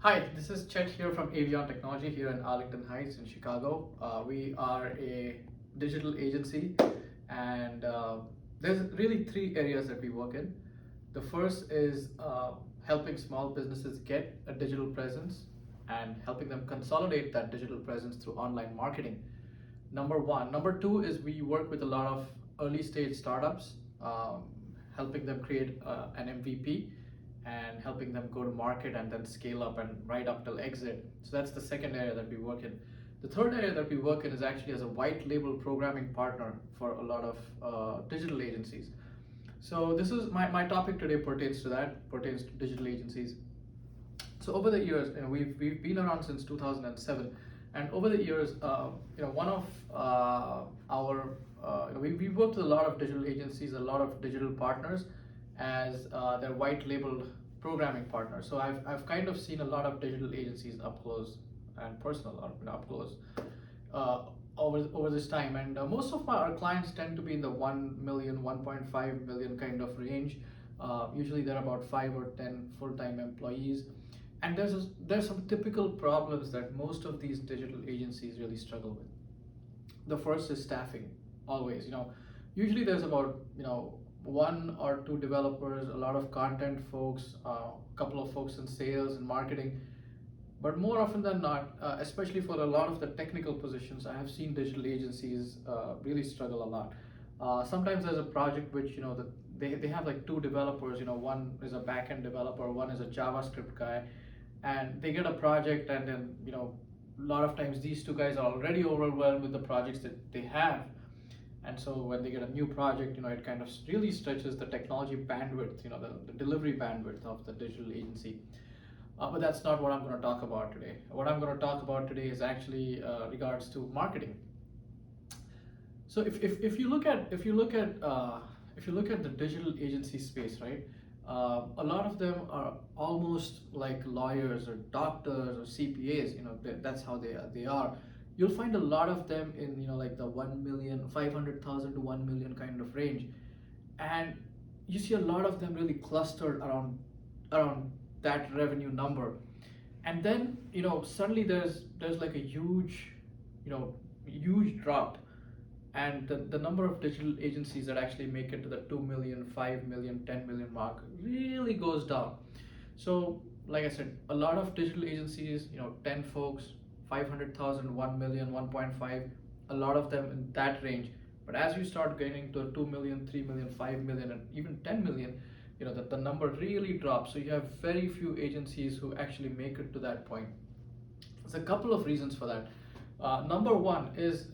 Hi, this is Chet here from Avion Technology here in Arlington Heights in Chicago. We are a digital agency, and there's really three areas that we work in. The first is helping small businesses get a digital presence and helping them consolidate that digital presence through online marketing. Number one. Number two is we work with a lot of early stage startups, helping them create an MVP and helping them go to market and then scale up and right up till exit. So that's the second area that we work in. The third area that we work in is actually as a white label programming partner for a lot of digital agencies. So this is my topic today pertains to that, pertains to digital agencies. So over the years, we've been around since 2007, and over the years, one of our we worked with a lot of digital agencies, a lot of digital partners as their white labeled programming partners. So I've kind of seen a lot of digital agencies up close and personal, up close uh, over this time, and most of our clients tend to be in the 1 million, 1.5 million kind of range. Usually, they're about 5 or 10 full-time employees, and there's some typical problems that most of these digital agencies really struggle with. The first is staffing. Always, usually there's about one or two developers, a lot of content folks, a couple of folks in sales and marketing. But more often than not, especially for a lot of the technical positions, I have seen digital agencies really struggle a lot. Sometimes there's a project which they have like two developers. One is a backend developer, one is a JavaScript guy, and they get a project, and then a lot of times these two guys are already overwhelmed with the projects that they have, and so when they get a new project, it kind of really stretches the technology bandwidth, the delivery bandwidth of the digital agency. But that's not what I'm going to talk about today. What I'm going to talk about today is actually regards to marketing. So if you look at the digital agency space, right? A lot of them are almost like lawyers or doctors or CPAs. That's how they are. You'll find a lot of them in like the 1,500,000 to 1 million kind of range, and you see a lot of them really clustered around that revenue number. And then suddenly there's like a huge drop, and the number of digital agencies that actually make it to the 2 million, 5 million, 10 million mark really goes down. So like I said, a lot of digital agencies, 10 folks, 500,000, 1 million, 1.5, a lot of them in that range. But as you start getting to 2 million, 3 million, 5 million, and even 10 million, the number really drops. So you have very few agencies who actually make it to that point. There's a couple of reasons for that. Number one is,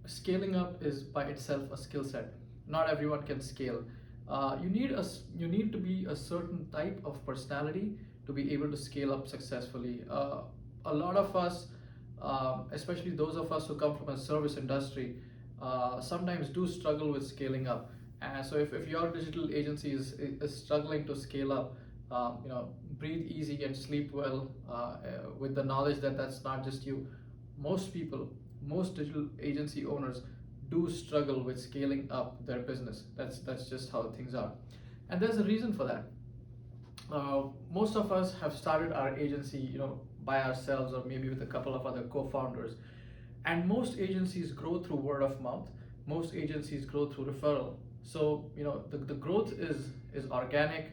scaling up is by itself a skill set. Not everyone can scale. You need to be a certain type of personality to be able to scale up successfully. A lot of us, especially those of us who come from a service industry, sometimes do struggle with scaling up. And so if your digital agency is struggling to scale up, breathe easy and sleep well, with the knowledge that that's not just you. Most people, most digital agency owners do struggle with scaling up their business. That's just how things are, and there's a reason for that. Most of us have started our agency, by ourselves or maybe with a couple of other co-founders, and most agencies grow through word of mouth. Most agencies grow through referral. So the growth is organic,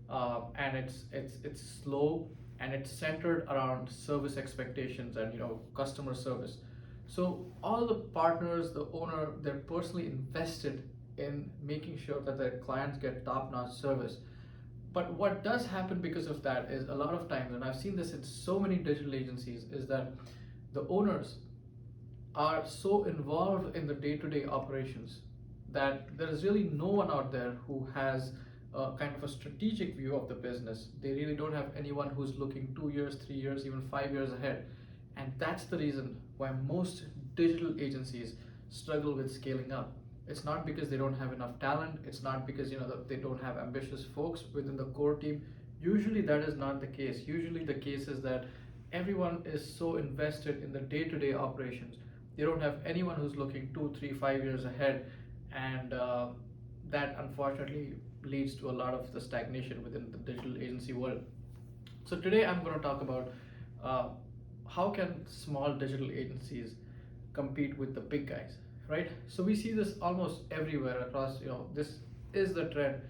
and it's slow, and it's centered around service expectations and customer service. So all the partners, the owner, they're personally invested in making sure that their clients get top-notch service. But what does happen because of that is a lot of times, and I've seen this in so many digital agencies, is that the owners are so involved in the day-to-day operations that there is really no one out there who has a kind of a strategic view of the business. They really don't have anyone who's looking 2 years, 3 years, even 5 years ahead. And that's the reason why most digital agencies struggle with scaling up. It's not because they don't have enough talent. It's not because they don't have ambitious folks within the core team. Usually that is not the case. Usually the case is that everyone is so invested in the day-to-day operations. They don't have anyone who's looking 2, 3, 5 years ahead, and that unfortunately leads to a lot of the stagnation within the digital agency world. So today I'm going to talk about uh, how can small digital agencies compete with the big guys, right? So we see this almost everywhere across. This is the trend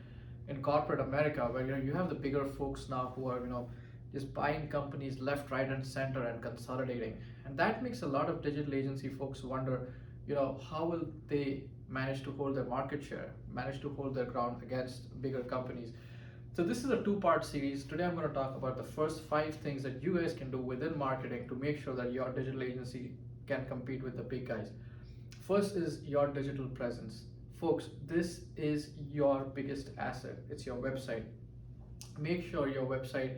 in corporate America, where you have the bigger folks now who are just buying companies left, right, and center and consolidating, and that makes a lot of digital agency folks wonder, how will they manage to hold their market share, manage to hold their ground against bigger companies. So this is a two-part series. Today I'm going to talk about the first 5 things that you guys can do within marketing to make sure that your digital agency can compete with the big guys. First is your digital presence. Folks, this is your biggest asset. It's your website. Make sure your website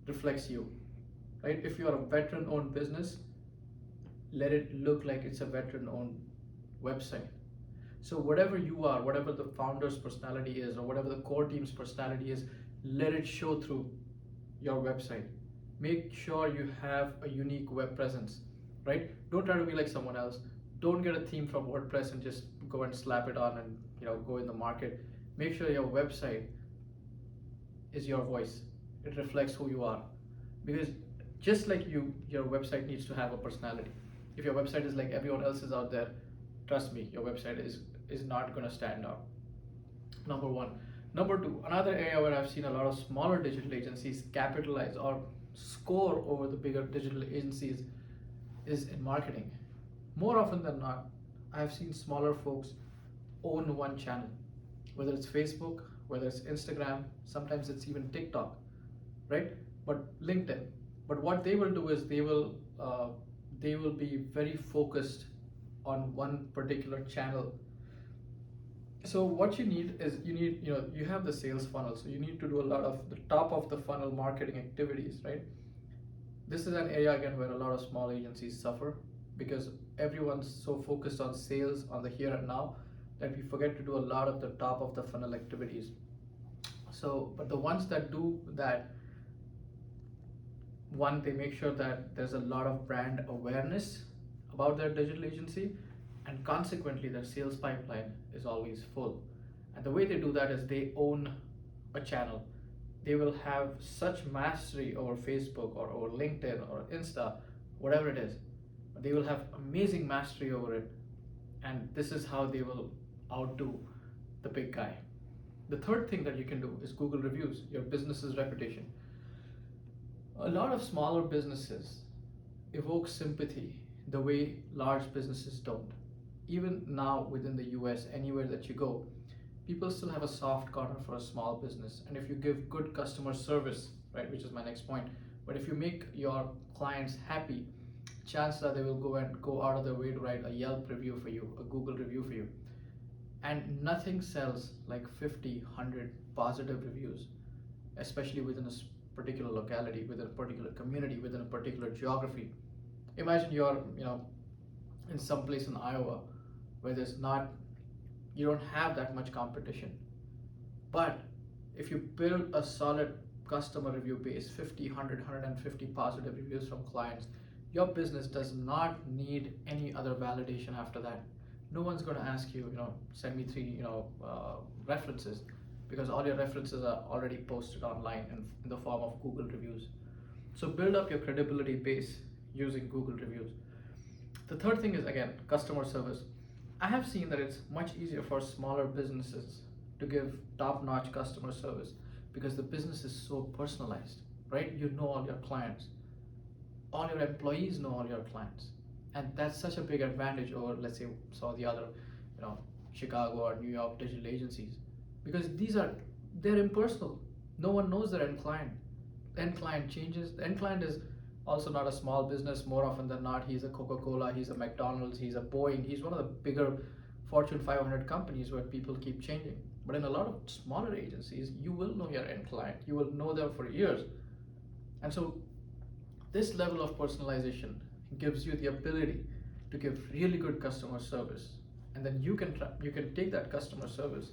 reflects you, right? If you're a veteran-owned business, let it look like it's a veteran-owned website. So whatever you are, whatever the founder's personality is, or whatever the core team's personality is, let it show through your website. Make sure you have a unique web presence, right? Don't try to be like someone else. Don't get a theme from WordPress and just go and slap it on and go in the market. Make sure your website is your voice. It reflects who you are. Because just like you, your website needs to have a personality. If your website is like everyone else's out there, trust me, your website is not going to stand out. Number one. Number two, another area where I've seen a lot of smaller digital agencies capitalize or score over the bigger digital agencies is in marketing. More often than not, I've seen smaller folks own one channel, whether it's Facebook, whether it's Instagram, sometimes it's even TikTok, right? But LinkedIn. But what they will do is they will be very focused on one particular channel. So what you need is you have the sales funnel, so you need to do a lot of the top of the funnel marketing activities, right? This is an area again where a lot of small agencies suffer because everyone's so focused on sales on the here and now that we forget to do a lot of the top of the funnel activities. So but the ones that do that, one, they make sure that there's a lot of brand awareness about their digital agency, and consequently their sales pipeline is always full. And the way they do that is they own a channel. They will have such mastery over Facebook or over LinkedIn or Insta, whatever it is. They will have amazing mastery over it, and this is how they will outdo the big guy. The third thing that you can do is Google reviews, your business's reputation. A lot of smaller businesses evoke sympathy the way large businesses don't. Even now within the US, anywhere that you go, people still have a soft corner for a small business. And if you give good customer service, right, which is my next point, but if you make your clients happy, chances are they will go out of their way to write a Yelp review for you, a Google review for you. And nothing sells like 50, 100 positive reviews, especially within a particular locality, within a particular community, within a particular geography. Imagine you're, in some place in Iowa where you don't have that much competition. But if you build a solid customer review base, 50, 100, 150 positive reviews from clients, your business does not need any other validation after that. No one's going to ask you, send me 3, references, because all your references are already posted online in the form of Google reviews. So build up your credibility base using Google reviews. The third thing is, again, customer service. I have seen that it's much easier for smaller businesses to give top-notch customer service because the business is so personalized, right? You know all your clients. All your employees know all your clients. And that's such a big advantage over, let's say, some of the other, Chicago or New York digital agencies. Because they're impersonal. No one knows their end client. The end client changes. The end client is also not a small business. More often than not, he's a Coca-Cola, he's a McDonald's, he's a Boeing, he's one of the bigger Fortune 500 companies where people keep changing. But in a lot of smaller agencies, you will know your end client. You will know them for years. And so this level of personalization gives you the ability to give really good customer service. And then you can take that customer service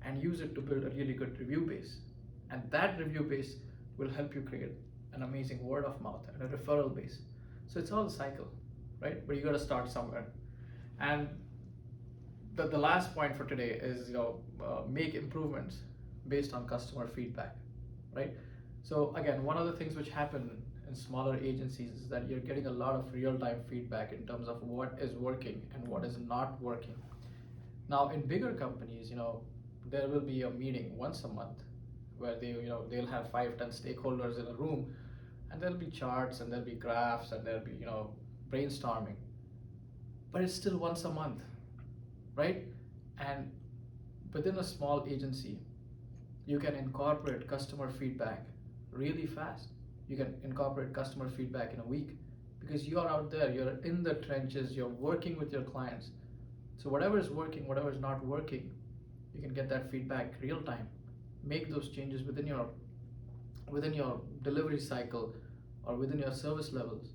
and use it to build a really good review base. And that review base will help you create an amazing word of mouth and a referral base. So it's all a cycle, right? But you got to start somewhere. And the last point for today is make improvements based on customer feedback, right? So again, one of the things which happen in smaller agencies is that you're getting a lot of real-time feedback in terms of what is working and what is not working. Now, in bigger companies, there will be a meeting once a month where they'll have 5, 10 stakeholders in a room, and there'll be charts and there'll be graphs and there'll be brainstorming. But it's still once a month, right? And within a small agency, you can incorporate customer feedback really fast. You can incorporate customer feedback in a week because you are out there, you're in the trenches, you're working with your clients. So whatever is working, whatever is not working, you can get that feedback real time. Make those changes within your delivery cycle or within your service levels,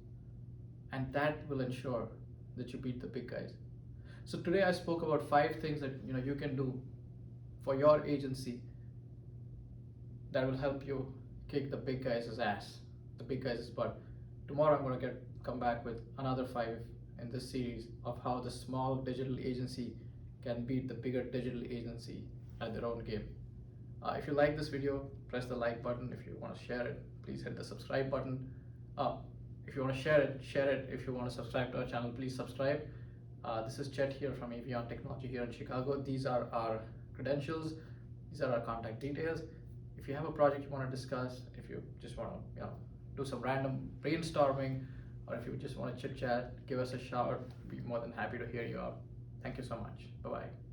and that will ensure that you beat the big guys. So today I spoke about 5 things that you can do for your agency that will help you kick the big guys' ass, the big guys' butt. Tomorrow I'm going to come back with another 5 in this series of how the small digital agency can beat the bigger digital agency at their own game. If you like this video, press the like button. If you want to share it, please hit the subscribe button. If you want to share it, share it. If you want to subscribe to our channel, please subscribe. This is Chet here from Avion Technology here in Chicago. These are our credentials. These are our contact details. If you have a project you want to discuss, if you just want to do some random brainstorming, or if you just want to chit chat, give us a shout. We'd be more than happy to hear you out. Thank you so much. Bye-bye.